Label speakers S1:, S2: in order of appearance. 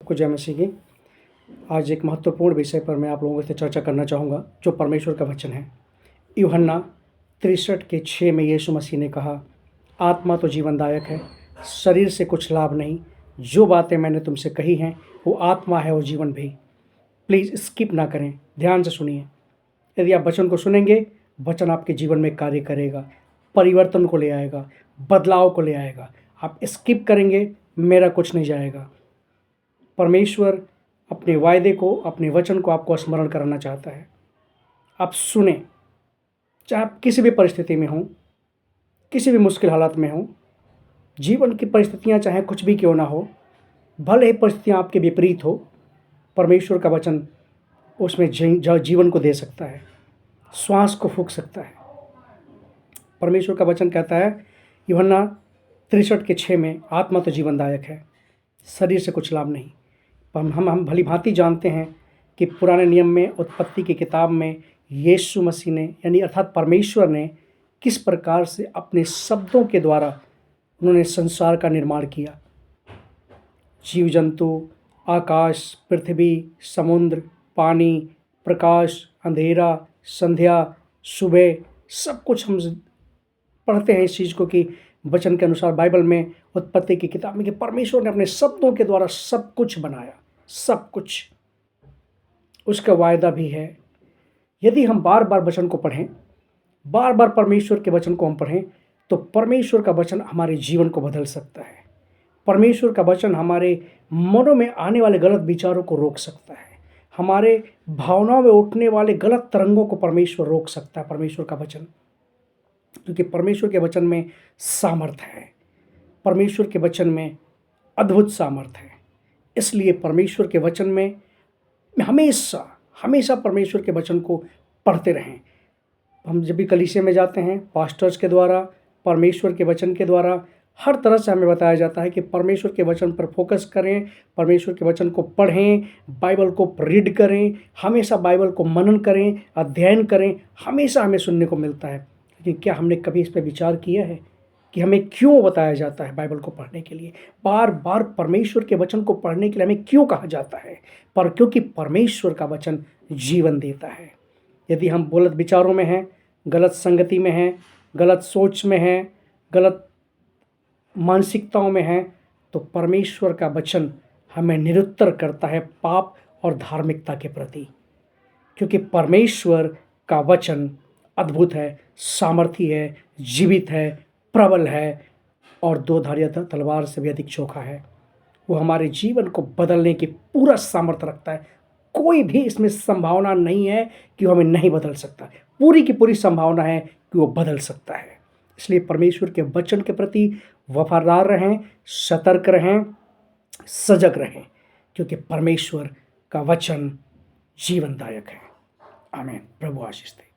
S1: सबको जय मसीह की। आज एक महत्वपूर्ण विषय पर मैं आप लोगों से चर्चा करना चाहूँगा, जो परमेश्वर का वचन है। यूहन्ना 63:6 में यीशु मसीह ने कहा, आत्मा तो जीवनदायक है, शरीर से कुछ लाभ नहीं। जो बातें मैंने तुमसे कही हैं वो आत्मा है और जीवन भी। प्लीज़ स्किप ना करें, ध्यान से सुनिए। यदि आप वचन को सुनेंगे, वचन आपके जीवन में कार्य करेगा, परिवर्तन को ले आएगा, बदलाव को ले आएगा। आप स्किप करेंगे, मेरा कुछ नहीं जाएगा। परमेश्वर अपने वायदे को, अपने वचन को आपको स्मरण कराना चाहता है। आप सुने, चाहे आप किसी भी परिस्थिति में हों, किसी भी मुश्किल हालात में हों, जीवन की परिस्थितियां चाहे कुछ भी क्यों ना हो, भले ही परिस्थितियां आपके विपरीत हो, परमेश्वर का वचन उसमें जीवन को दे सकता है, श्वास को फूंक सकता है। परमेश्वर का वचन कहता है यूहन्ना 63:6 में, आत्मा तो जीवनदायक है, शरीर से कुछ लाभ नहीं। हम भली भांति जानते हैं कि पुराने नियम में, उत्पत्ति की किताब में, यीशु मसीह ने यानी अर्थात परमेश्वर ने किस प्रकार से अपने शब्दों के द्वारा उन्होंने संसार का निर्माण किया। जीव जंतु, आकाश, पृथ्वी, समुद्र, पानी, प्रकाश, अंधेरा, संध्या, सुबह, सब कुछ हम पढ़ते हैं इस चीज़ को कि वचन के अनुसार बाइबल में, उत्पत्ति की किताब में, कि परमेश्वर ने अपने शब्दों के द्वारा सब कुछ बनाया, सब कुछ। उसका वायदा भी है, यदि हम बार बार वचन को पढ़ें, बार बार परमेश्वर के वचन को हम पढ़ें, तो परमेश्वर का वचन हमारे जीवन को बदल सकता है। परमेश्वर का वचन हमारे मनों में आने वाले गलत विचारों को रोक सकता है, हमारे भावनाओं में उठने वाले गलत तरंगों को परमेश्वर रोक सकता है। परमेश्वर का वचन, क्योंकि परमेश्वर के वचन में सामर्थ है, परमेश्वर के वचन में अद्भुत सामर्थ है। इसलिए परमेश्वर के वचन में हमेशा हमेशा परमेश्वर के वचन को पढ़ते रहें। हम जब भी कलीसिया में जाते हैं, पास्टर्स के द्वारा, परमेश्वर के वचन के द्वारा हर तरह से हमें बताया जाता है कि परमेश्वर के वचन पर फोकस करें, परमेश्वर के वचन को पढ़ें, बाइबल को रीड करें, हमेशा बाइबल को मनन करें, अध्ययन करें। हमेशा हमें सुनने को मिलता है, लेकिन क्या हमने कभी इस पर विचार किया है कि हमें क्यों बताया जाता है बाइबल को पढ़ने के लिए, बार बार परमेश्वर के वचन को पढ़ने के लिए हमें क्यों कहा जाता है? क्योंकि परमेश्वर का वचन जीवन देता है। यदि हम गलत विचारों में हैं, गलत संगति में हैं, गलत सोच में हैं, गलत मानसिकताओं में हैं, तो परमेश्वर का वचन हमें निरुत्तर करता है पाप और धार्मिकता के प्रति, क्योंकि परमेश्वर का वचन अद्भुत है, सामर्थी है, जीवित है, प्रबल है और दो धारिया तलवार से भी अधिक चोखा है। वो हमारे जीवन को बदलने की पूरा सामर्थ्य रखता है। कोई भी इसमें संभावना नहीं है कि वो हमें नहीं बदल सकता। पूरी की पूरी संभावना है कि वो बदल सकता है। इसलिए परमेश्वर के वचन के प्रति वफादार रहें, सतर्क रहें, सजग रहें, क्योंकि परमेश्वर का वचन जीवनदायक है। आमीन। प्रभु आशीष दे।